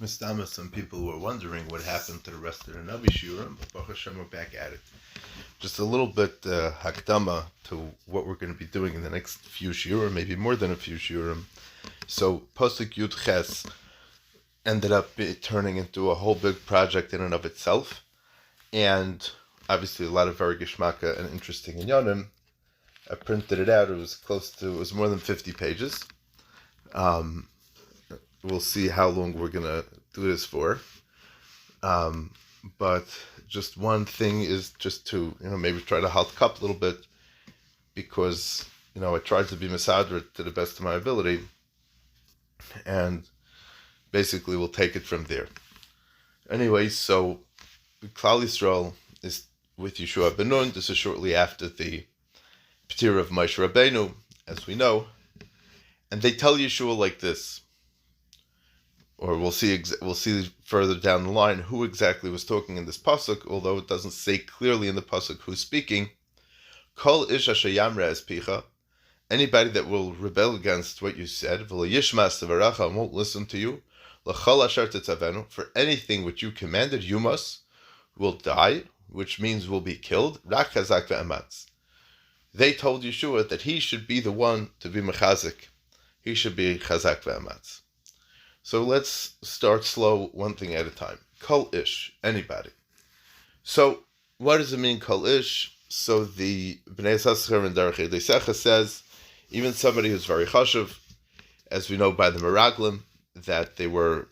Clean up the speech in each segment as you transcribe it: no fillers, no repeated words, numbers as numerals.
Mistama, some people were wondering what happened to the rest of the Navi Shurim, but Baruch Hashem, we're back at it. Just a little bit hakdama to what we're going to be doing in the next few Shurim, maybe more than a few Shurim. So Pasuk Yud Ches ended up turning into a whole big project in and of itself, and obviously a lot of very geshmaka and interesting inyanim. I printed it out. It was more than 50 pages. We'll see how long we're going to do this for. But just one thing is just to, maybe try to halt up a little bit, because, I tried to be mesader to the best of my ability, and basically we'll take it from there. Anyway, so Klal Yisrael is with Yehoshua Bin Nun. This is shortly after the P'tir of Moshe Rabbeinu, as we know, and they tell Yeshua like this, or we'll see further down the line who exactly was talking in this pasuk, although it doesn't say clearly in the pasuk who's speaking. Kol ish asher yamra es picha, anybody that will rebel against what you said, v'lo yishmas tevaracha, and won't listen to you, l'chol asher tetzavenu, for anything which you commanded, you will die, which means will be killed. Rak chazak ve'ematz. They told Yeshua that he should be the one to be mechazik. He should be chazak ve'ematz. So let's start slow, one thing at a time. Kol ish, anybody. So what does it mean, kol ish? So the Bnei Yissaschar and Derech Edesecha says, even somebody who's very chashuv, as we know by the Meraglim, that they were,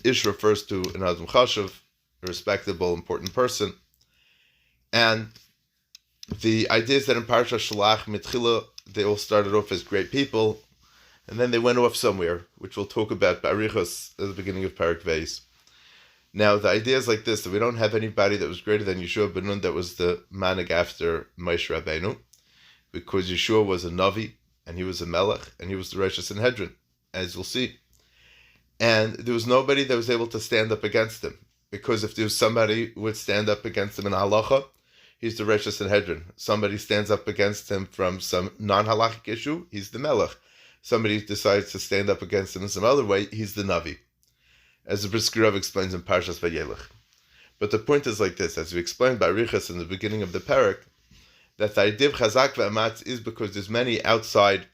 ish refers to an adam chashuv, a respectable, important person. And the idea is that in Parsha Shalach Mitchila, they all started off as great people, and then they went off somewhere, which we'll talk about Barichos at the beginning of Parak Beis. Now, the idea is like this, that we don't have anybody that was greater than Yehoshua Bin Nun that was the manig after Moshe Rabbeinu, because Yeshua was a Navi, and he was a Melech, and he was the Rosh Sanhedrin, as we'll see. And there was nobody that was able to stand up against him, because if there was somebody who would stand up against him in halacha, he's the Rosh Sanhedrin. Somebody stands up against him from some non-halachic issue, he's the Melech. Somebody decides to stand up against him in some other way, he's the Navi, as the Brisker Rav explains in Parshas Vayelech. But the point is like this, as we explained by Riches in the beginning of the parak, that the idea of Chazak ve'amatz is because there's many outside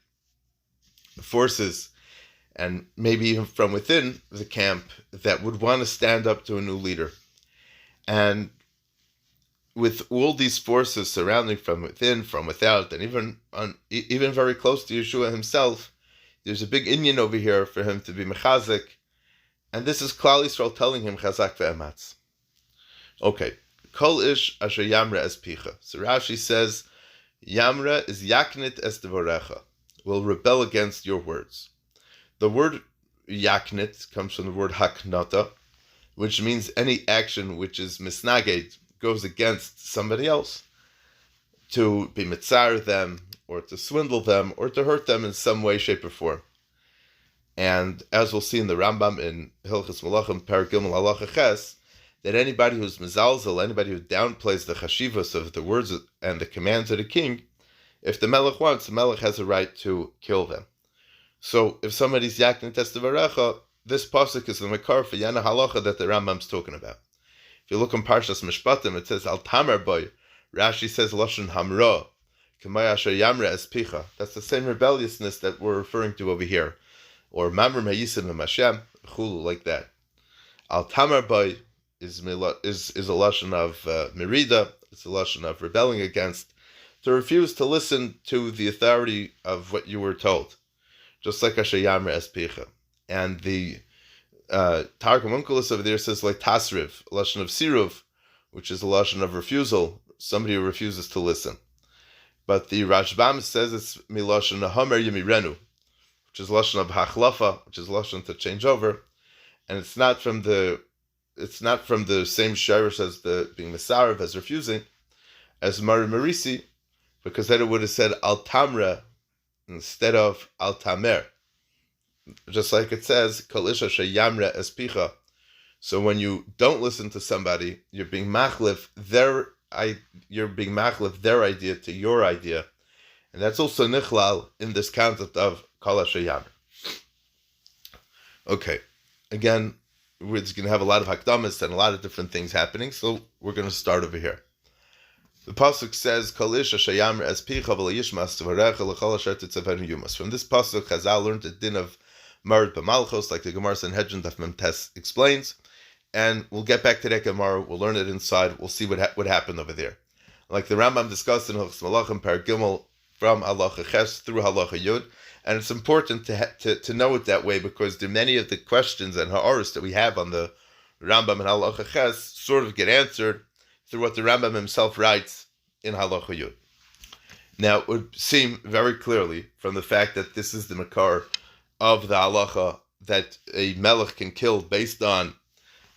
forces, and maybe even from within the camp, that would want to stand up to a new leader. And with all these forces surrounding from within, from without, and even very close to Yeshua himself, there's a big inyan over here for him to be mechazik, and this is Klal Yisrael telling him chazak ve'ematz. Okay, kol ish asher yamra es picha. So Rashi says, Yamra is yaknit es devorecha, will rebel against your words. The word yaknit comes from the word haknata, which means any action which is misnaged, goes against somebody else, to be mitzar them, or to swindle them, or to hurt them in some way, shape, or form. And as we'll see in the Rambam in Hilchos Malachim, Perek Gimel Halacha Ches, that anybody who's mezalzel, anybody who downplays the chashivos of the words and the commands of the king, if the melech wants, the melech has a right to kill them. So if somebody's yaknin testavarecha, this pasuk is the makar for yana halacha that the Rambam's talking about. If you look in Parshas Mishpatim, it says al tamar boy. Rashi says lashon hamra, k'may asher yamra es picha. That's the same rebelliousness that we're referring to over here, or mamre meyisim Hashem chulu, like that. Al tamar boy is a lashon of merida. It's a lashon of rebelling against, to refuse to listen to the authority of what you were told, just like asher yamra es picha. And the Targum Onkelos over there says like tasriv, a lashon of siruv, which is a lashon of refusal, somebody who refuses to listen. But the Rashbam says it's milashon hamer yemirenu, which is lashon of hachlafa, which is lashon to change over, and it's not from the same shirish as the being mesarav, as refusing, as Mari Marisi, because then it would have said al tamra instead of al tamer. Just like it says, Kol ish asher yamra es picha. So when you don't listen to somebody, you're being machlif their idea to your idea, and that's also nichlal in this concept of Kol asher yamra. Okay, again, it's going to have a lot of hakdamas and a lot of different things happening. So we're going to start over here. The pasuk says, "Kol ish asher yamar es picha v'lo yishmas tvarecha l'chol asher titzavenu yumas." From this pasuk, Chazal learned the din of married b'malchos, like the Gemara Sanhedrin Daf Mem Tes explains, and we'll get back to that Gemara. We'll learn it inside. We'll see what happened over there. Like the Rambam discussed in Hilchos Malachim Perek Gimel from Halacha Ches through Halacha Yud, and it's important to know it that way because there are many of the questions and ha'aris that we have on the Rambam and Halacha Ches sort of get answered through what the Rambam himself writes in Halacha Yud. Now, it would seem very clearly from the fact that this is the makar of the halacha that a melech can kill based on,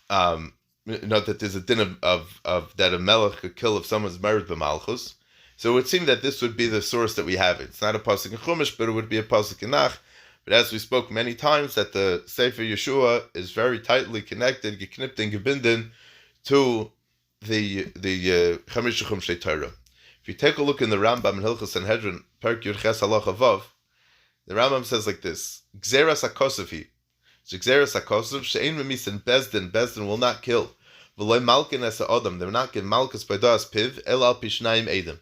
that there's a din of that a melech could kill if someone's married b'malchus. So it would seem that this would be the source that we have. It's not a pasuk in Chumash, but it would be a pasuk in Nach. But as we spoke many times, that the Sefer Yeshua is very tightly connected, geknipt and gebinden, to the Chamish Chumshei Torah. If you take a look in the Rambam in Hilchos Sanhedrin, Perek Yud Ches Halacha Vav, the Rambam says like this: Gzeras HaKosav Gzeras HaKosav she'ein memisen Bezdin will not kill. V'loy malkin es ha'odam, they will not give malchus by das piv el al pishnayim edim,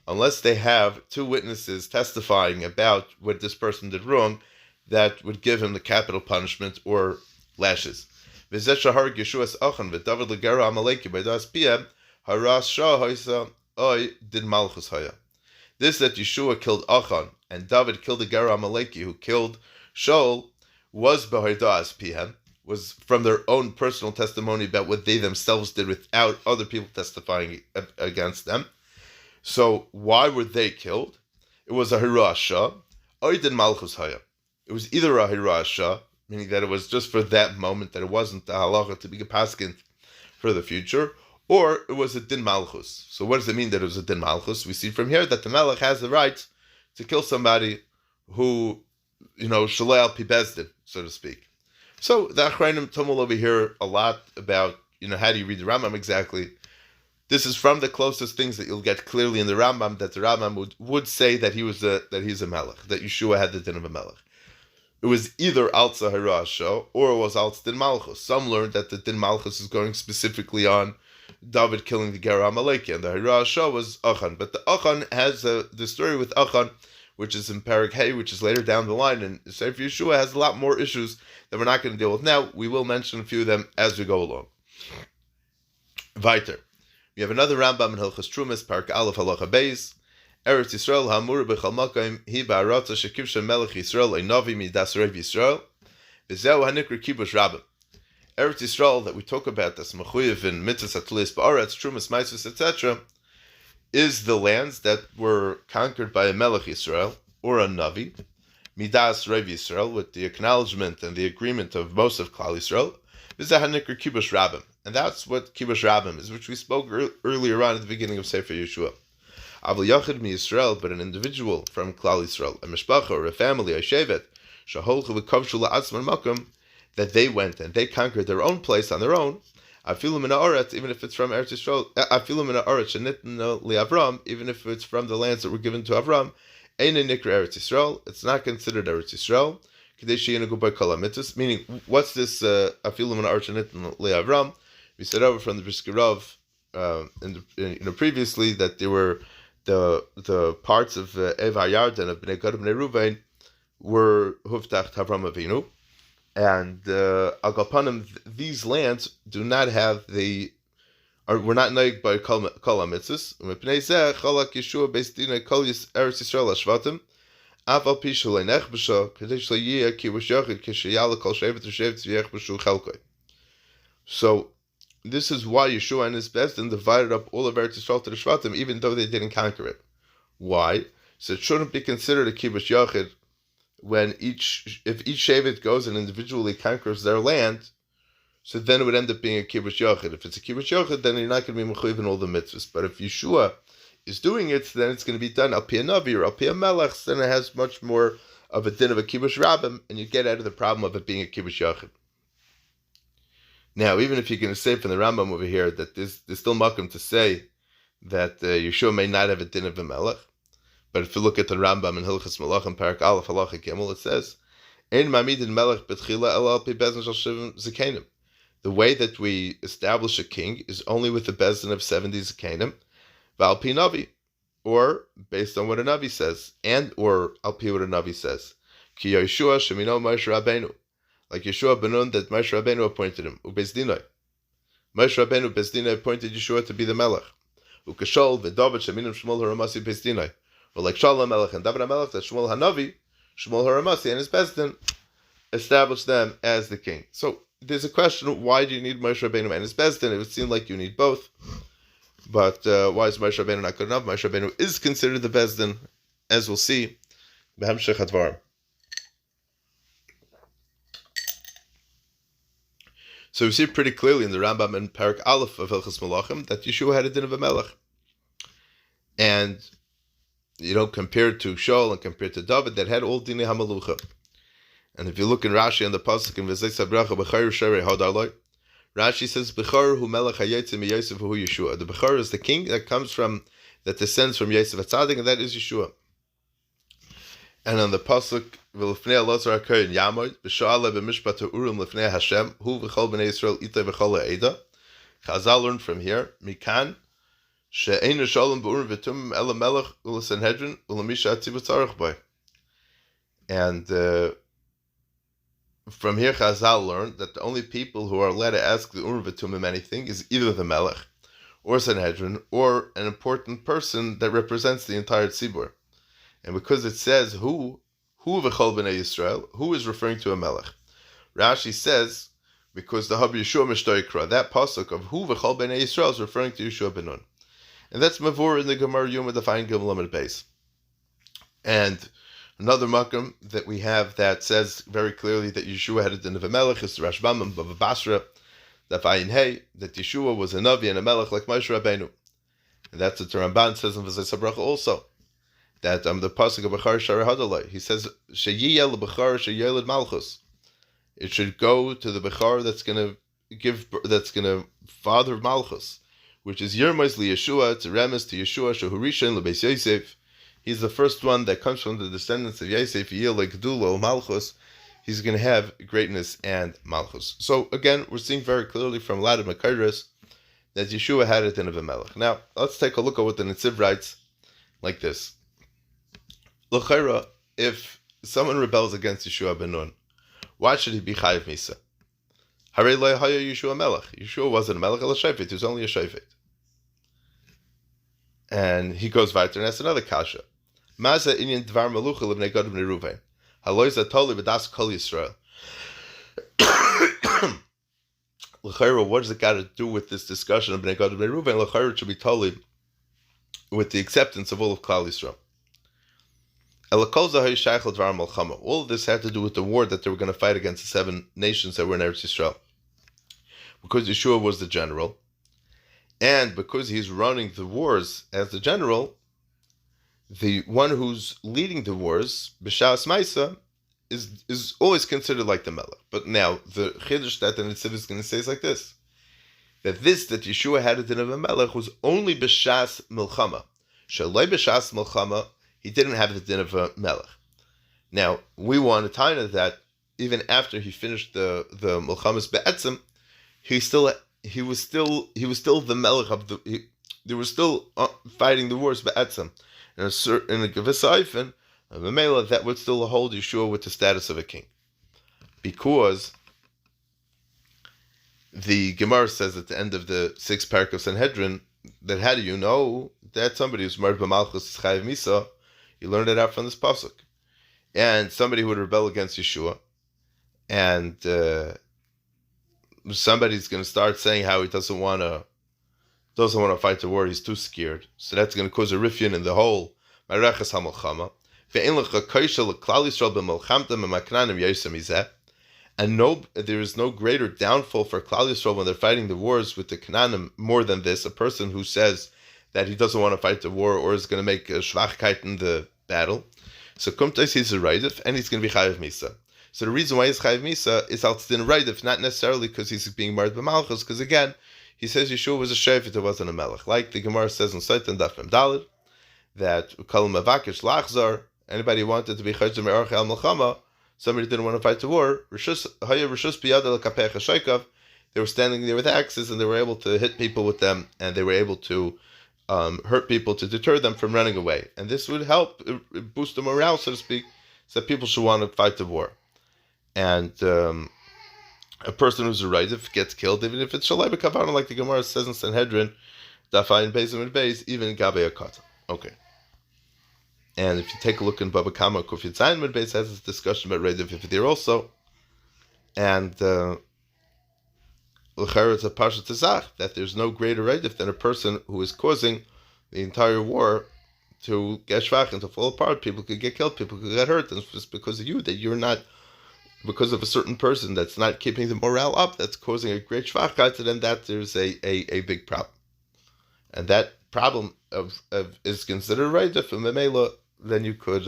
unless they have two witnesses testifying about what this person did wrong, that would give him the capital punishment or lashes. V'zeh shahar Yeshua's achan v'David l'gera amaleki by das piyem haras shah ha'isa oy did malchus haya. This that Yeshua killed Achan and David killed the Gera Amaleki who killed Shaul was b'haydas pihem, was from their own personal testimony about what they themselves did without other people testifying against them. So why were they killed? It was a hirasha, or did malchus haya. It was either a hirasha, meaning that it was just for that moment, that it wasn't the halacha to be gepaskint for the future, or it was a din malchus. So what does it mean that it was a din malchus? We see from here that the melech has the right to kill somebody who, shalei al pi bezdin, so to speak. So the Achrayim tumble over here a lot about, how do you read the Rambam exactly? This is from the closest things that you'll get clearly in the Rambam, that the Rambam would say that he's a melech, that Yeshua had the din of a melech. It was either Alza Hirasha or it was Alza Din Malchus. Some learned that the Din Malchus is going specifically on David killing the Gera Amaleki, and the Hirasha was Achan. But the Achan has the story with Achan, which is in Perek Hey, which is later down the line, and Sefer Yeshua has a lot more issues that we're not going to deal with now. We will mention a few of them as we go along. Weiter. We have another Rambam in Hilchos Trumas, Perek Aleph Halacha Beis. Eretz Yisrael Hamur B'chal Makom Hi Ba'aratza Shekivsha Melech Yisrael Einavi Midas Rev Yisrael V'zeu Hanikra Kibush Rabbim. Eretz Yisrael that we talk about, that's Mechuyev in Mitzvahs Atlis Ba'aretz, Trumas, Maisus, etc., is the lands that were conquered by a Melech Yisrael or a Navi, Midas Rev Yisrael, with the acknowledgement and the agreement of most of Klal Yisrael. V'zeu Hanikra Kibush Rabbim, and that's what Kibush Rabbim is, which we spoke earlier on at the beginning of Sefer Yeshua. Avol Yachid mi Yisrael, but an individual from Klal Yisrael, a mishpacha or a family, a shevet, shaholchu v'kavshu la'atzman makom, that they went and they conquered their own place on their own. Afilu min ha'aretz, even if it's from Eretz Yisrael. Afilu min ha'aretz shenitnu li'Avram, even if it's from the lands that were given to Avram. Einei nikra Eretz Yisrael. It's not considered Eretz Yisrael. Kadei she'yinagu by kol hamitzvos. Meaning, what's this afilu min ha'aretz shenitnu li'Avram? We said over from the Briskirov previously that there were the parts of Eva Yarden of Bnei Gad Bnei Ruvain were Huvtach Avram Avinu, and Al Kapanim, these lands do not have were not naig by Kol HaMitzvos. Mipnei Zeh Chalak Yeshua Beis Dinei Kol Eretz Yisrael Hashvatim Av Al Pi Shalei Nechbasha Kadei Shleiyeh Kibush Yachid Kishayala Kol Shevet V'Shevet V'Yechbashu Chelkoi. So this is why Yeshua and his Bezdin divided up all of Eretz Yisrael to the Shvatim, even though they didn't conquer it. Why? So it shouldn't be considered a kibush yachid if each shevet goes and individually conquers their land. So then it would end up being a kibush yachid. If it's a kibush yachid, then you're not going to be mechuyev in all the mitzvahs. But if Yeshua is doing it, then it's going to be done al pi navi or al pi melech. Then it has much more of a din of a kibush rabbim, and you get out of the problem of it being a kibush yachid. Now, even if you're going to say from the Rambam over here that there's still makom to say that Yeshua may not have a din of a melech, but if you look at the Rambam in Hilchos Malachim Perek Aleph Halacha Gimel, it says, "Ein mamidin melech betchila el al pi bezin shel shivim zakenim." the way that we establish a king is only with the bezdin of 70 Zekanim, Val Pi Navi, or based on what a Navi says, and or Al Pi what a Navi says. Ki Yehoshua Shemino Moshe Rabbeinu, like Yehoshua Bin Nun that Moshe Rabbeinu appointed him. Ubezdinoi, Moshe Rabbeinu Bezdinoi appointed Yehoshua to be the Melech. Ukashol v'David Sheminim Shmuel Haramasi Bezdinoi, or like Shalom Melech and David HaMelech that Shmuel HaNavi, Shmuel Haramasi and his Bezdin established them as the king. So there's a question: why do you need Moshe Rabbeinu and his Bezdin? It would seem like you need both. But why is Moshe Rabbeinu not good enough? Moshe Rabbeinu is considered the Bezdin, as we'll see. B'hamshech hadvarim. So we see pretty clearly in the Rambam in Parak Aleph of Hilchos Malachim that Yehoshua had a din of a melech. And, compared to Shaul and compared to David, that had all dinei hamalucha. And if you look in Rashi and the pasuk in V'zei Sabracha B'char Sherei Hadarloi, Rashi says B'char hu melech hayotze mi Yosef hu Yehoshua. The B'char is the king that descends from Yosef HaTzadik, and that is Yehoshua. And on the pasuk V'lifnei Elazar HaKohen Yamod B'sha'ale b'mishpat ha'urim lifnei Hashem hu v'chol b'nei Yisrael itay v'chol ha'eda. Chazal learned from here Mikan she'ein shalom b'urim v'tumim ela melech u'lesanhedrin u'lemisha atziv tzarech by. And from here Chazal learned that the only people who are allowed to ask the Urim v'tumim anything is either the Melech or Sanhedrin or an important person that represents the entire tzibur. And because it says who v'chol b'nei Yisrael, who is referring to a Melech. Rashi says because the Hab Yehoshua Mishtoikra, that pasuk of who v'chol b'nei Yisrael is referring to Yehoshua Bin Nun. And that's Mavur in the Gemara Yoma Defayin Gimel Amud Beis. And another makam that we have that says very clearly that Yehoshua had a din of a melech is the Rashbam and Bava Basra, that Yehoshua was a Navi and a melech like Moshe Rabbeinu. And that's what the Ramban says in V'zei Sabracha also, that the pasuk of B'char Sharei Hadalai, he says Sheyiyel B'char Sheyeled Malchus. It should go to the B'char that's going to father Malchus, which is Yermos Yeshua, it's a remes to Yeshua Shehu Rishon L'Beis Yosef. He's the first one that comes from the descendants of Yosef, Yil Gedula Malchus. He's going to have greatness and Malchus. So again, we're seeing very clearly from a lot of Makairis that Yehoshua had a din of a melech. Now, let's take a look at what the Netziv writes like this. L'chaira, if someone rebels against Yehoshua Bin Nun, why should he be chayiv misa? Harei lo haya Yehoshua melech. Yehoshua wasn't a melech, el shofet. He was only a shofet. And he goes weiter and asks another kasha. Maza inyan dvar malucha lebnei Gad b'nei Ruvain. Haloi zatoli b'das kol Yisrael. L'chaira, what does it got to do with this discussion of bnei Gad b'nei Ruvain? L'chaira should be totally with the acceptance of all of Klal Yisrael. All of this had to do with the war that they were going to fight against the 7 nations that were in Eretz Yisrael. Because Yehoshua was the general, and because he's running the wars as the general, the one who's leading the wars, B'Shas Maisa, is always considered like the Melech. But now, the Chiddush that the Netziv is going to say is like this, that Yehoshua had a din of a Melech was only B'Shas Milchama. Shaloi B'Shas Milchama, he didn't have the din of a melech. Now, we want to tie to that even after he finished the Milchamas Be'etzim, he was still the melech of they were still fighting the wars Be'etzim. In a Gevisa a Memela, that would still hold Yehoshua with the status of a king. Because the Gemara says at the end of the 6th parak of Sanhedrin, that how do you know that somebody who's married b'malchus is chayiv misa? You learned it out from this pasuk. And somebody who would rebel against Yehoshua, and somebody's going to start saying how he doesn't want to fight the war, he's too scared. So that's going to cause a rifyon in the whole Marechas HaMelchama. And there is no greater downfall for Klal Yisrael when they're fighting the wars with the Canaanim more than this. A person who says that he doesn't want to fight the war or is going to make a Schwachkeit in the battle. So Kumtais he's a Raidif and he's going to be Chayiv Misa. So the reason why he's Chayiv Misa is Al-Tzidin Raidif, not necessarily because he's being married by Malchus, because again, he says Yehoshua was a Shefet, it wasn't a Melech. Like the Gemara says in Saitan Daf Mem Daled, that Ukalim Avakish Lachzar, anybody who wanted to be Chayzim Me'arch Al Melchama, somebody didn't want to fight the war, they were standing there with axes, and they were able to hit people with them, and they were able to hurt people to deter them from running away. And this would help boost the morale, so to speak, so that people should want to fight the war. And a person who's a Raidif gets killed, even if it's Shalai B'Kavana, like the Gemara says in Sanhedrin, Dafayin Beis and Beis, even in Gabe Akata. Okay. And if you take a look in Baba Kama, Kuf Yitzayin Med Beis has this discussion about Raidif there also. And L'chera it's a Pasha Tezach, that there's no greater Raidif than a person who is causing the entire war to get shvach and to fall apart. People could get killed, people could get hurt, and it's just because of you, that you're not, because of a certain person that's not keeping the morale up, that's causing a great shvach, then that there's a big problem. And that problem is considered Raidif, and Memela, then you could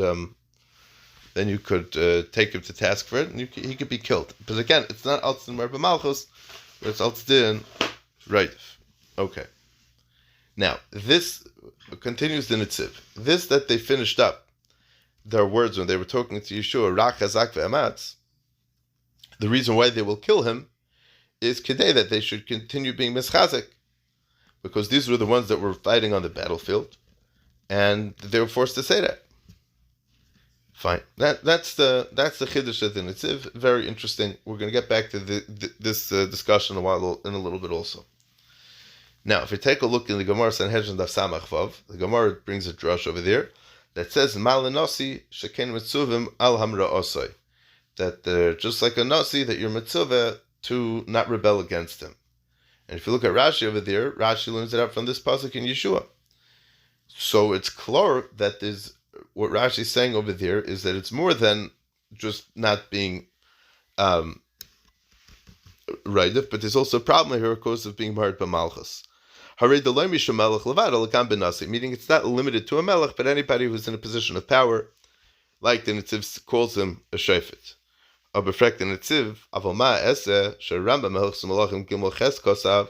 take him to task for it, and he could be killed. But again, it's not Altsdin Mar B'Malchus, but it's Altsdin Raidif. Okay. Now, this continues the Nitziv. This that they finished up, their words when they were talking to Yeshua, Rach Hazak Ve'amatz, the reason why they will kill him is Kedei, that they should continue being Mischazik, because these were the ones that were fighting on the battlefield, and they were forced to say that. Fine. That's the Chiddush of the Nitziv. Very interesting. We're going to get back to this discussion in a little bit also. Now, if you take a look in the Gemara Sanhedrin Daf Samach Vav, the Gemara brings a drush over there that says Malinosi Sheken Mitzuvim Al Hamra Osoi, that just like a Nasi, that you're mitzvah to not rebel against him. And if you look at Rashi over there, Rashi learns it out from this pasuk in Yeshua. So it's clear that there's what Rashi is saying over there is that it's more than just not being Raidif, but there's also a problem here, of course, of being marred by Malchus. Meaning it's not limited to a melech, but anybody who's in a position of power, like the Nitziv calls him a shofet. The Nitziv, Avalma Ese, Sharamba Melchus Malachim Gimel Ches Kosav,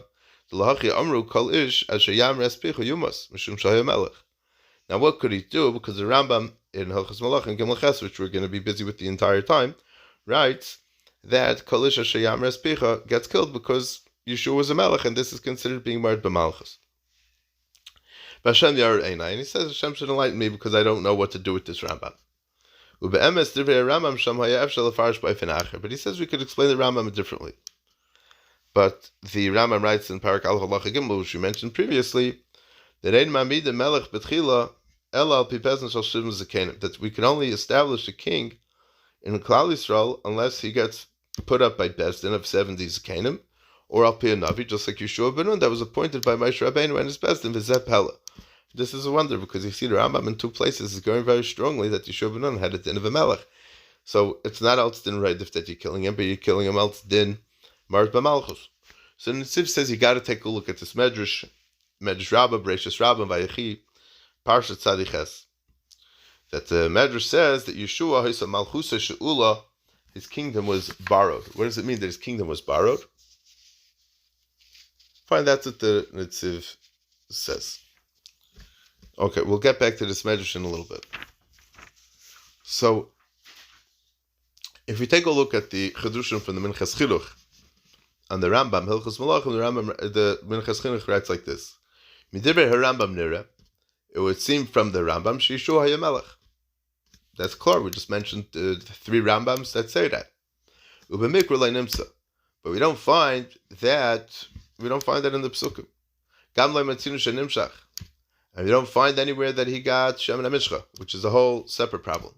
the Lahachi Amru Kol Ish, as Shayam Respichu Yumas, Mishum Shaya Melech. Now, what could he do? Because the Rambam in Hilchos Malachim Gimel Ches, which we're going to be busy with the entire time, writes that Kol Ish Shayam Respicha gets killed because Yeshua was a melech, and this is considered being marred by Malchus. Hashem Yar Einai, and he says Hashem should enlighten me because I don't know what to do with this Rambam. But he says we could explain the Rambam differently. But the Rambam writes in Parak Al Halacha Gimel, which we mentioned previously, that we can only establish a king in Klal Yisrael unless he gets put up by Bezdin of 70 Zakenim, or Al Pi Navi, just like Yehoshua Bin Nun, that was appointed by Moshe Rabbeinu and his Bezdin, V'zeh Pella. This is a wonder, because you see the Rambam in two places is going very strongly that Yehoshua Bin Nun had a din of a melech. So it's not Altsdin Raidif that you're killing him, but you're killing him Altsdin Marz B'Malchus. So the Nitziv says you got to take a look at this Medrash Rabbah, Bereshis Rabbah, Vayechi, Parshat Tzadiches. That the Medrash says that Yeshua, Hisa Malchusa She'ula, his kingdom was borrowed. What does it mean that his kingdom was borrowed? Fine, that's what the Nitziv says. Okay, we'll get back to this Medrash in a little bit. So, if we take a look at the Chedushim from the Minchas Chinuch and the Rambam, Hilchos Malachim, the Minchas Chinuch writes like this: Midivrei HaRambam Nira, it would seem from the Rambam, Yeshua HaYamelech. That's clear. We just mentioned the three Rambams that say that. Ubemikra Nimsa, but we don't find that. We don't find that in the Psukim. Gam Matzinu Shenimshach. And we don't find anywhere that he got Shem and Amishcha, which is a whole separate problem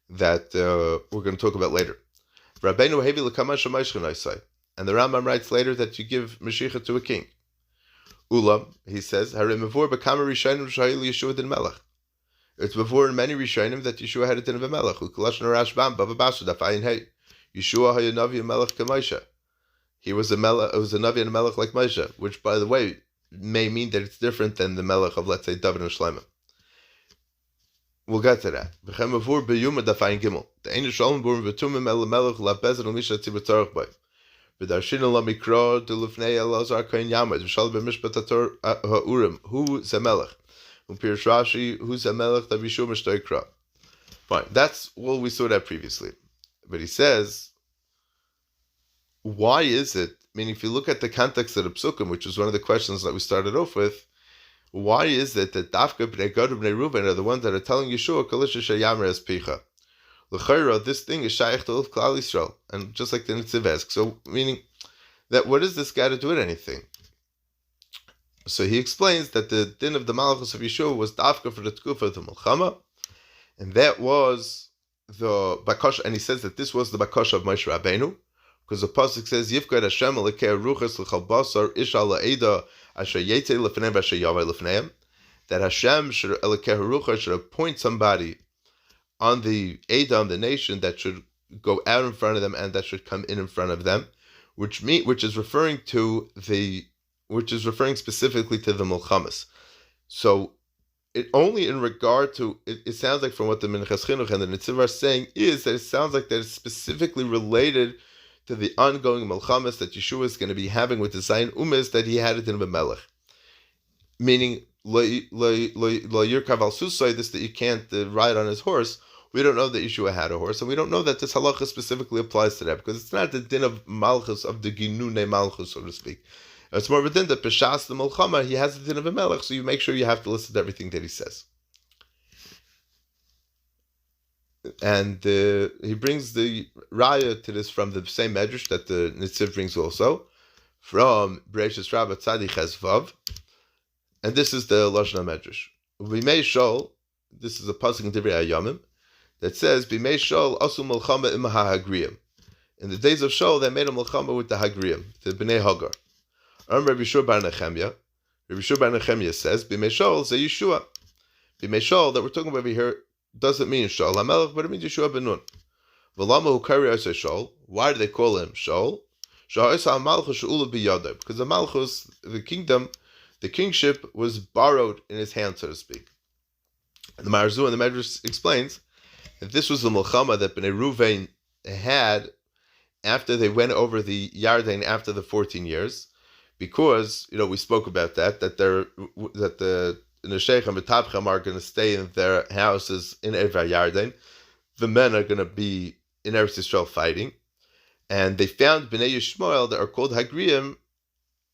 that we're going to talk about later. And the Rambam writes later that you give Mashiach to a king. Ulam, he says, it's before in many Rishonim that Yeshua had a din of a melech. He was a melech, it was a Navi and a melech like Moshe, which, by the way, may mean that it's different than the melech of, let's say, David and Shlomo. We'll get to that. The Ein Shalom born v'tumim el melech labezed al misha tzibatarach by. V'darshina lamikro delufnei elazar kain yamad v'shal b'mishpat ha'urim hu zemelech. U'pirish Rashi hu zemelech that Yeshua mishtoikra. Fine, that's all we saw that previously. But he says, why is it Meaning, if you look at the context of the psukim, which is one of the questions that we started off with, why is it that Dafka Bnei Gad Bnei Reuven are the ones that are telling Yeshua, Kalisha Yamra es Picha? L'chayra, this thing is Shaykh to Klal Yisrael, and just like the Nitziv asks. So, meaning that what does this got to do with anything? So he explains that the din of the Malchus of Yeshua was Dafka for the Tkufa of the Milchama, and that was the Bakasha, and he says that this was the Bakasha of Moshe Rabbeinu, because the pasuk says, "Yifkad Hashem lekei ruchas l'chal basar isha la'eda asher yetei lefneim asher yavai lefneim," that Hashem should lekei ruchas should appoint somebody on the Eda, on the nation, that should go out in front of them and that should come in front of them, which is referring specifically to the Milchamas. So it only in regard to it sounds like from what the Minchas Chinuch and the Nitziv are saying is that it sounds like that it's specifically related to the ongoing Milchamas that Yeshua is going to be having with the Zayin Umes that he had it in the Melech. Meaning, lo yirkav al susay, this that you can't ride on his horse. We don't know that Yeshua had a horse, and we don't know that this halacha specifically applies to that, because it's not the din of Malchus, of the Ginune Malchus, so to speak. It's more of a din that Peshas the Milchama, he has the din of a Melech, so you make sure you have to listen to everything that he says. And he brings the raya to this from the same medrash that the Nitziv brings also, from Bereishis Rabbah Tzadik Chesvav, and this is the Lashon HaMedrash. B'mei Shol, this is a pasuk in Divrei Hayamim, that says, B'mei Shol asu Milchama im ha-Hagriyim. In the days of Shol, they made a Milchama with the Hagriyim, the B'nei Hagar. Rabbi Yehoshua Bar Nechemia says, B'mei Shol ze Yeshua. B'mei Shol that we're talking about over here doesn't mean Shol HaMelech, but it means Yehoshua Bin Nun. V'lama hu kari asay Shol. Why do they call him Shol? Sha'isa ha-Malchus she'ula b'yadav. Because the Malchus, the kingdom, the kingship was borrowed in his hand, so to speak. And the Marzu and the Medrash explains that this was the Milchama that Bnei Ruvain had after they went over the Yarden after the 14 years, because we spoke about that the Neshech and V'Tavchem are going to stay in their houses in Ever Yarden. The men are going to be in Eretz Yisrael fighting, and they found Bnei Yishmael that are called Hagriyim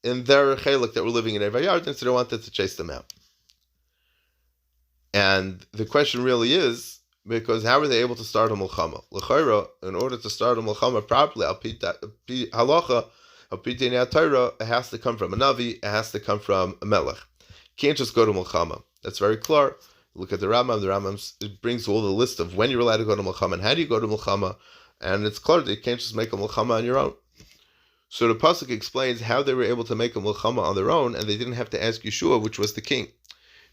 in their chelik that were living in Ever Yarden, so they wanted to chase them out. And the question really is, because how are they able to start a Milchama? L'chayra, in order to start a Milchama properly, halacha, it has to come from a Navi, it has to come from a Melech. You can't just go to Milchama. That's very clear. Look at the Rambam. It brings all the list of when you're allowed to go to Milchama and how do you go to Milchama, and it's clear that you can't just make a Milchama on your own. So the pasuk explains how they were able to make a Milchama on their own, and they didn't have to ask Yeshua, which was the king.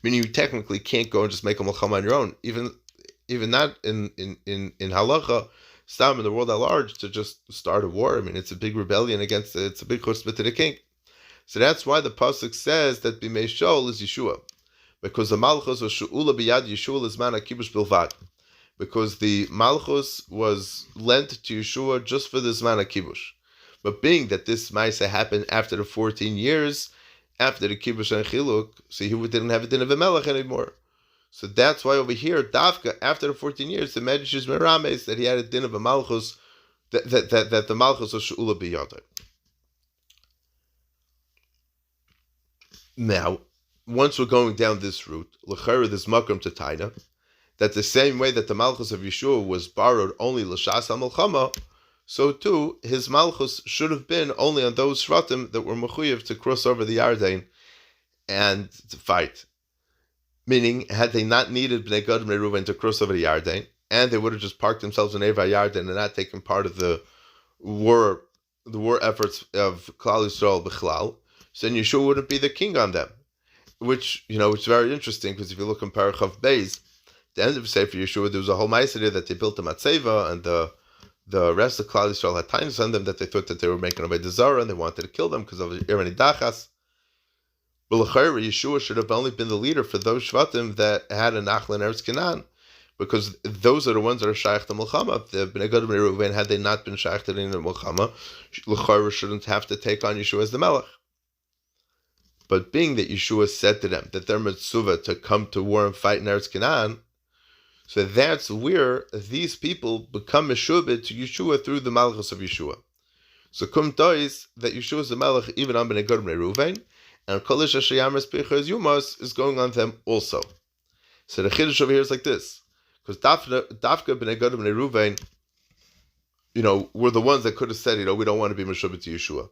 Meaning you technically can't go and just make a Milchama on your own. Even not in halacha, stam in the world at large, to just start a war. I mean, it's a big rebellion against it's a big chutzpah to the king. So that's why the pasuk says that B'mei Shol is Yeshua, because the Malchus was she'ula biyad Yeshua l'zman hakibush bilvad, because the Malchus was lent to Yeshua just for the zman hakibush. But being that this Maisa happened after the 14 years, after the Kibush and Chiluk, so he didn't have a din of a Melech anymore. So that's why over here, Dafka, after the 14 years, the Medrash is Merames that he had a din of a Malchus, that the Malchus was She'ula B'yadai. Now, once we're going down this route, L'chayra, this Makram to Taina, that the same way that the Malchus of Yeshua was borrowed only L'shas HaMelchama, so too, his Malchus should have been only on those Shvatim that were Mechuyev to cross over the Yarden and to fight. Meaning, had they not needed Bnei Gad and Bnei Reuven to cross over the Yarden, and they would have just parked themselves in Eva Yarden and not taken part of the war efforts of Klal Yisrael B'chlal, so then Yeshua wouldn't be the king on them. Which is very interesting, because if you look in Parachav Beis, the end of the Sefer Yeshua, there was a whole ma'aser there that they built a Matzeva, and the rest of Klal Yisrael had times on them that they thought that they were making away the Zara and they wanted to kill them because of Irani Dachas. But l'chayra, Yeshua should have only been the leader for those Shvatim that had a Nachla in Eretz Canaan, because those are the ones that are Shaykh to Milchama. The Bnei Gad and Bnei Reuven, had they not been Shaykh to the Milchama, l'chayra shouldn't have to take on Yeshua as the Melech. But being that Yeshua said to them that they're mitzvah to come to war and fight in Eretz Canaan, so that's where these people become meshubed to Yeshua through the Malchus of Yeshua. So kum dois that Yeshua is the Melech even on Bnei Gad Bnei Ruvain, and Kolish Asher Yamras Pichas Yumas is going on them also. So the Chiddush over here is like this, because Dafka Bnei Gad Bnei Ruvain, were the ones that could have said, we don't want to be Meshubah to Yeshua.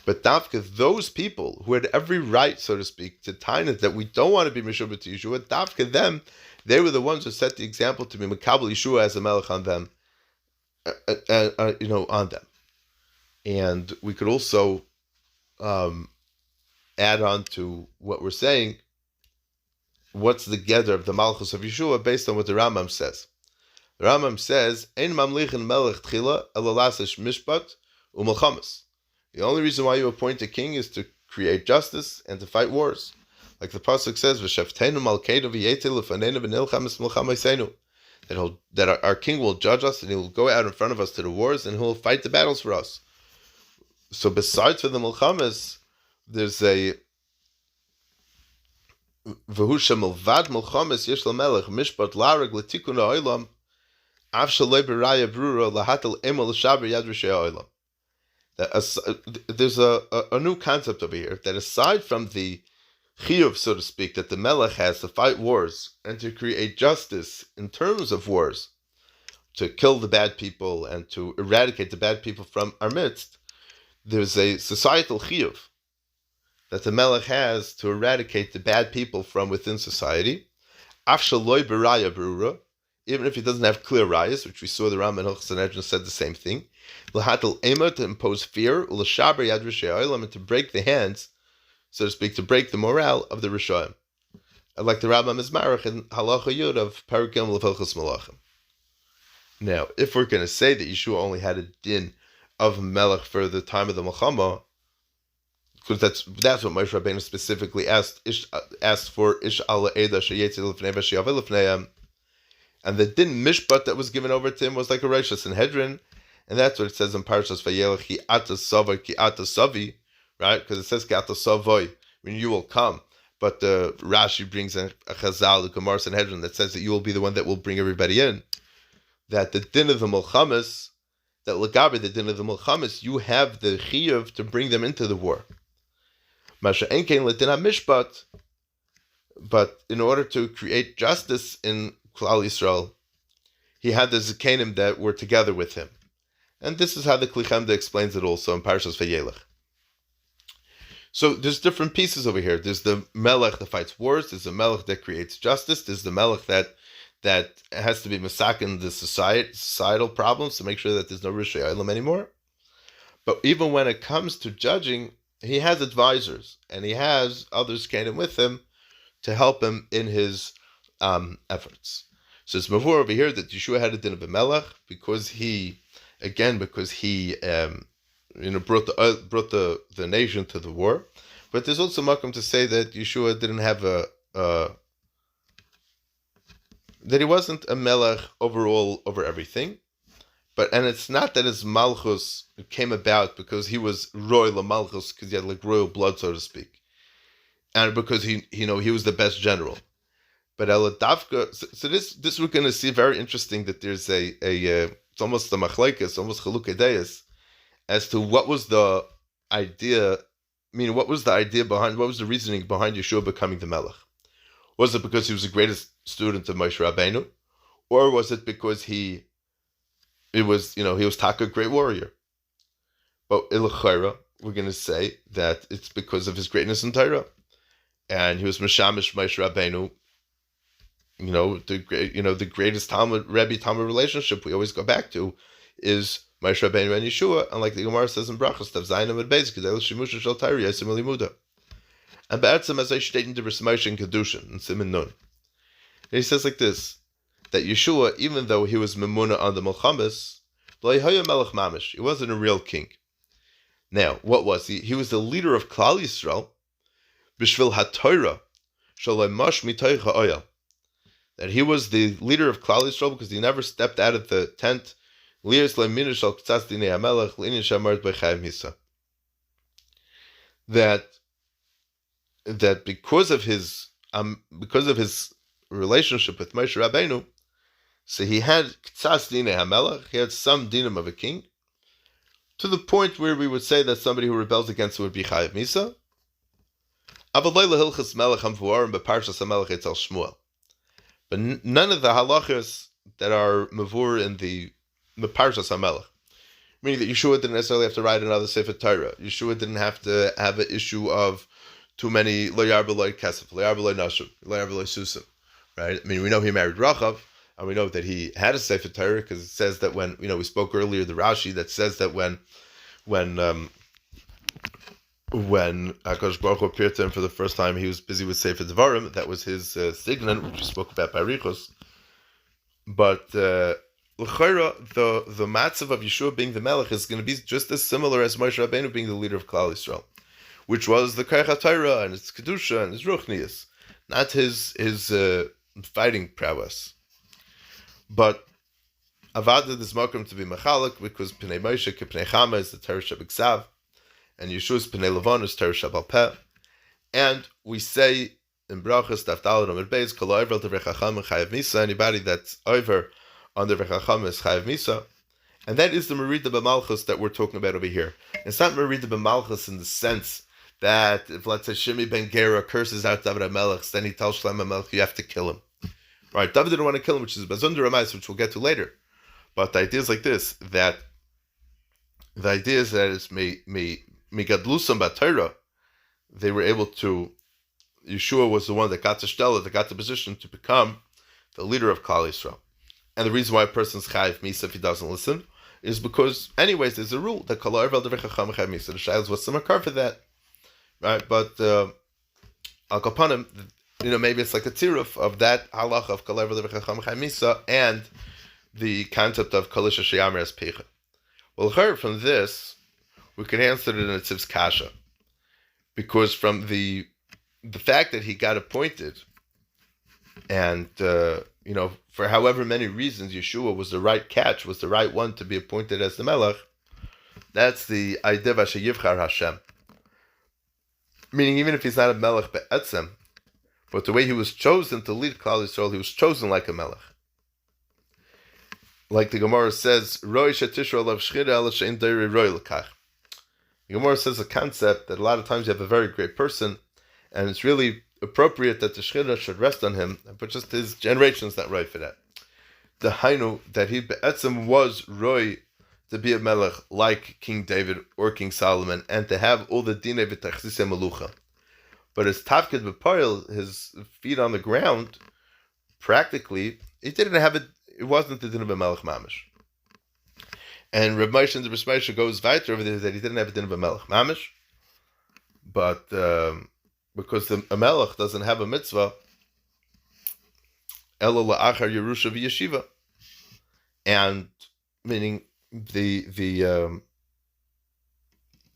But Dafka, those people who had every right, so to speak, to time it that we don't want to be Meshubah to Yeshua, Dafka them, they were the ones who set the example to be Makabel Yeshua as a Melech on them, on them. And we could also add on to what we're saying, what's the gather of the Malchus of Yeshua based on what the Rambam says. The Rambam says, Ein mamlichin melech tchila elalasesh mishpat u'melchamas. The only reason why you appoint a king is to create justice and to fight wars. Like the pasuk says, V'shavteinu malkeinu v'yetel l'faneinu v'nilcham es melchamaseinu. That our king will judge us and he will go out in front of us to the wars and he will fight the battles for us. So besides for the melchamas, there's a v'hu shemelvad melchamas yesh l'melech mishpat lareg l'tikun ha'olam av shaloi b'raya brura lahatel emel l'shaber yad rishei ha'olam. There's a new concept over here, that aside from the chiyuv, so to speak, that the melech has to fight wars and to create justice in terms of wars, to kill the bad people and to eradicate the bad people from our midst, there's a societal chiyuv that the melech has to eradicate the bad people from within society. Af shaloi b'raya brura, even if he doesn't have clear rayas, which we saw the Rambam in Hilchos Sanhedrin said the same thing. L'hatel ema, to impose fear, u'l'shaber yad rishei ha'olam, and to break the hands, so to speak, to break the morale of the Rishoyim. Like the Rambam is marach in Halacha Yud of Perek Gimel of Hilchos Malachim. Now, if we're going to say that Yeshua only had a din of Melech for the time of the Milchama, because that's what Moshe Rabbeinu specifically asked for, Ish ala Eda sheyetzi l'fnei v'sheyaveh l'fneihem, and the din mishpat that was given over to him was like a Rosh Sanhedrin, and that's what it says in Parshas Vayelech, ki ata sava ki ata savi, right? Because it says ki ata savoi, when you will come. But the Rashi brings a Chazal, the Gemara Sanhedrin, that says that you will be the one that will bring everybody in. That the din of the Milchamas, that Lagabe, the din of the Milchamas, you have the chiyuv to bring them into the war. Masha enkein l'din ha-mishpat, but in order to create justice in Klal Yisrael, he had the Zikanim that were together with him. And this is how the Kli Chemda explains it also in Parshas Vayelech. So there's different pieces over here. There's the Melech that fights wars. There's the Melech that creates justice. There's the Melech that has to be masakin the societal problems to make sure that there's no Rishei Olam anymore. But even when it comes to judging, he has advisors and he has others came with him to help him in his efforts. So it's mavur over here that Yeshua had a din of a Melech because he brought the nation to the war. But there's also makom to say that Yeshua didn't have that he wasn't a Melech overall over everything. And it's not that his Malchus came about because he was royal Malchus, because he had like royal blood, so to speak. And because he was the best general. But Eladavka, so this we're going to see very interesting that there's it's almost a machlekes, almost chalukei deis, as to what was the idea. What was the reasoning behind Yeshua becoming the Melech? Was it because he was the greatest student of Moshe Rabbeinu, or was it because he was Taka, a great warrior? But Ilachayra, we're going to say that it's because of his greatness in Torah, and he was Meshamish Moshe Rabbeinu. The greatest Rebbe-Talmud relationship we always go back to is Moshe Rabbeinu and Yeshua, and like the Gemara says in Brachos, Tav Zayin Amud Beis, Kedei L'Shimusha Shel Torah Yosem Limuda. And Ba'atzim, as I state in the Mesikus and Kedushin, in Siman Nun, he says like this, that Yeshua, even though he was Memuna on the Melchamas, Lo Yehoya Melech Mamish, he wasn't a real king. Now, what was he? He was the leader of Klal Yisrael, Bishvil Hatorah, Shaloi Mosh Mitoich Ha'oyel. That he was the leader of Klal Yisrael because he never stepped out of the tent. That because of his relationship with Moshe Rabbeinu, so he had k'tzas dinei hamelech, he had some dinim of a king, to the point where we would say that somebody who rebels against it would be chayiv misa. But none of the halachas that are mavur in the Parshas HaMelech, meaning that Yehoshua didn't necessarily have to write another Sefer Torah. Yehoshua didn't have to have an issue of too many lo yarba lo kesef, lo yarba lo nashim, lo yarba lo susim. Right? I mean, we know he married Rachav, and we know that he had a Sefer Torah because it says that when, we spoke earlier, the Rashi that says that when HaKadosh Baruch Hu appeared to him for the first time, he was busy with Sefer Devarim. That was his signon, which we spoke about by Richos. But l'chayra, the matzav of Yehoshua being the Melech is going to be just as similar as Moshe Rabbeinu being the leader of Klal Yisrael, which was the Mesikus Hatorah and his kedusha and his ruchnius, not his fighting prowess. But Avada is makom to be mechalek because Pnei Moshe Pnei Chama is the Torah Shabiksav, and Yeshua's Pnei Levon is Torah Shabal Peh. And we say in Brachas Daftal Amid Beis Kol Over Devrei Chacham Chayav Misa. Anybody that's over on Devrei Chacham is Chayav Misa, and that is the Merida B'Malchus that we're talking about over here. It's not Merida B'Malchus in the sense that if, let's say, Shimi ben Gera curses out David HaMelech, then he tells Shlomo HaMelech you have to kill him. Right? David didn't want to kill him, which is Bazun Ramais, which we'll get to later. But the idea is like this: that the idea is that it's Migadlusam B'Torah, they were able to. Yehoshua was the one that got to Stella, that got the position to become the leader of Klal Yisrael. And the reason why a person's chayiv misa if he doesn't listen is because, anyways, there's a rule that kol ha'over al divrei chacham chayiv misa. The shayla is what's the makar for that, right? But al kapanim, maybe it's like a tiruf of that halacha of kol ha'over al divrei chacham chayiv misa and the concept of kalisha sheyamer as pecha. Well, from this we can answer it in a tziv's kasha, because from the fact that he got appointed, and for however many reasons Yehoshua was the right catch, was the right one to be appointed as the Melech, that's the idea of Yivchar Hashem. Meaning, even if he's not a Melech be'etzem, but the way he was chosen to lead Klal Yisrael, he was chosen like a Melech. Like the Gemara says, Roi shetishu alav shchira ala she'en deiri roi l'kach. The Gemara says a concept that a lot of times you have a very great person, and it's really appropriate that the shchira should rest on him, but just his generation's not right for that. The hainu, that he be'etzem was roi to be a melech like King David or King Solomon, and to have all the dinei v'tachsisei melucha. But his tafkid b'poil, his feet on the ground, practically, he didn't have it. It wasn't the din of a melech mamish. And Reb Moshe and the Reb Moshe goes weiter over there that he didn't have a din of a melech mamish, but because a melech doesn't have a mitzvah, elo la'achar Yerusha v'yeshiva, and meaning the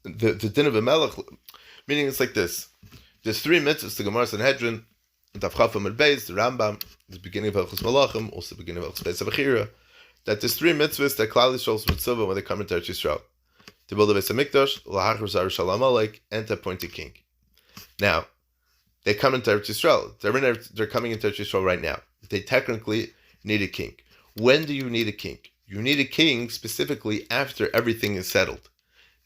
din of a melech, meaning it's like this. There's three mitzvahs, the Gemara Sanhedrin, Daf Chaf Amud Beis, the Rambam, the beginning of Hilchos Malachim, also the beginning of Hilchos Beis Abachira, that there's three mitzvahs that Klal Yisrael's mitzvah when they come into Eretz Yisrael: to build a Beis HaMikdash, L'hachar Zar Shalom Alek, and to appoint a king. Now, they come into Eretz Yisrael. They're coming into Eretz Yisrael right now. They technically need a king. When do you need a king? You need a king specifically after everything is settled.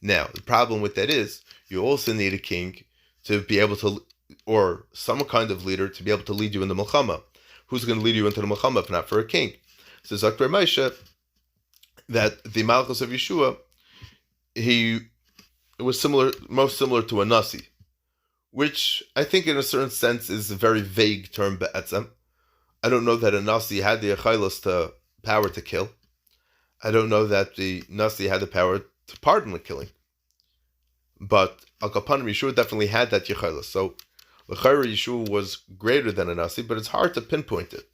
Now, the problem with that is you also need a king to be able to, or some kind of leader to be able to lead you in the Milchama. Who's going to lead you into the Milchama if not for a king? So Zakar Moshe, that the Malchus of Yehoshua, it was most similar to a Nasi, which I think in a certain sense is a very vague term, be'etzem. I don't know that a Nasi had the power to kill. I don't know that the Nasi had the power to pardon the killing. But Al Kapanim, Yehoshua definitely had that Yechilas. So L'chayra Yehoshua was greater than a Nasi, but it's hard to pinpoint it.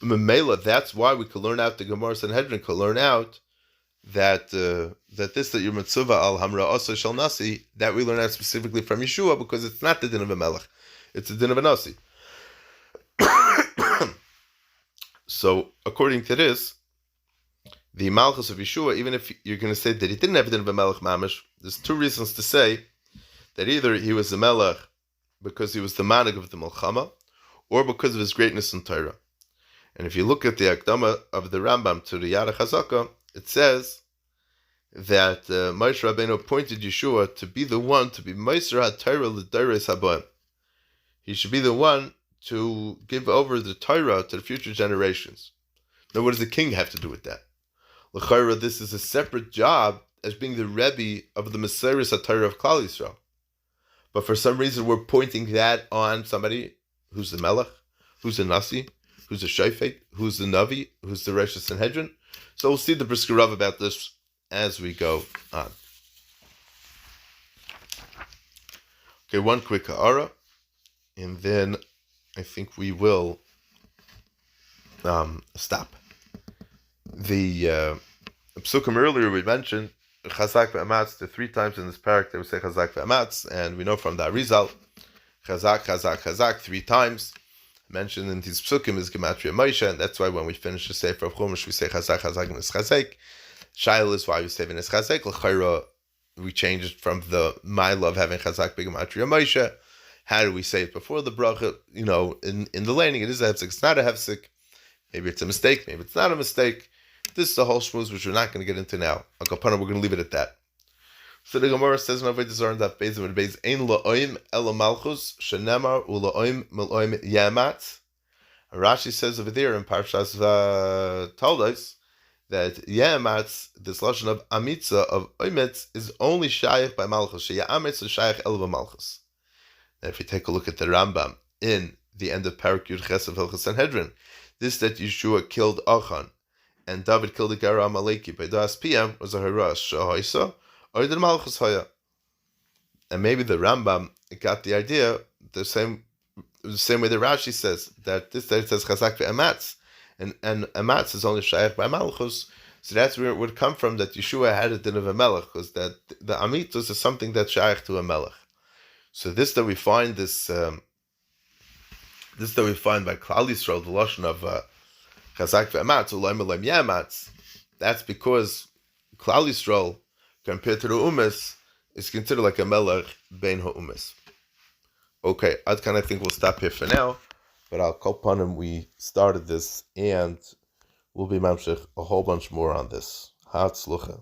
Memela, that's why we could learn out the Gemara Sanhedrin could learn out that your mitzvah al hamra asa shel Nasi, that we learn out specifically from Yehoshua, because it's not the din of a melech, it's the din of a Nasi. So according to this, the Malchus of Yehoshua, even if you're going to say that he didn't have a din of a melech mamish, there's two reasons to say that either he was a melech because he was the manig of the Milchama, or because of his greatness in Torah. And if you look at the Akdama of the Rambam to the Yad HaChazaka, it says that Moshe Rabbeinu appointed Yeshua to be the one to be Mesikus Hatorah l'Doros Habayim. He should be the one to give over the Torah to the future generations. Now, what does the king have to do with that? L'chayra, this is a separate job as being the Rebbe of the Mesikus Hatorah of Klal Yisrael. But for some reason, we're pointing that on somebody who's the Melech, who's the Nasi, who's the Shofet, who's the Navi, who's the Rosh Sanhedrin. So we'll see the Brisker Rav about this as we go on. Okay, one quick ha'ara, and then I think we will stop. The Psukim earlier we mentioned Chazak ve'amatz. The 3 times in this parak they would say Chazak ve'amatz, and we know from the Arizal Chazak, Chazak, Chazak 3 times. Mentioned in these Psukim is Gematria Moshe, and that's why when we finish the Sefer of Chumash we say Chazak, Chazak, and Chazak. Shaila is why we say V'nes Chazak. L'chayra we change it from the mile of having Chazak Gematria Moshe. How do we say it before the bracha? In the laning it is a hefsek. It's not a hefsek. Maybe it's a mistake. Maybe it's not a mistake. This is the whole shmuz, which we're not going to get into now. We're going to leave it at that. So the Gemara says, "No v'dizarn that beis and beis ein la'oim ela malchus shenemar u'la'oim mil'oim yamat." Rashi says over there in Parshas Toldos that yamat, this lashon of amitza of oimetz, is only shaykh by malchus. Sheyamitz is shaykh el malchus. And if you take a look at the Rambam in the end of Parak Yud Ches of Hilchos Sanhedrin, this that Yeshua killed Achan and David killed the Gara Amaleki by Das PM was a Harash Shahoisa or the Malchus Haya. And maybe the Rambam got the idea the same way the Rashi says that this that it says Chazak ve'amatz, and amatz is only shaykh by Malchus. So that's where it would come from that Yeshua had a din of a melech, because that the amitus is something that's shaykh to a melech. So this that we find by Klal Yisrael, the lashon of Chazak ve'amatz, u'loim eloim yamatz. That's because Klal Yisrael, compared to the Umas, is considered like a melech bein ha'umas. Okay, Ad Kan, I think we'll stop here for now. But I'll call upon him. We started this, and we'll be mamshech a whole bunch more on this. Hatzlucha.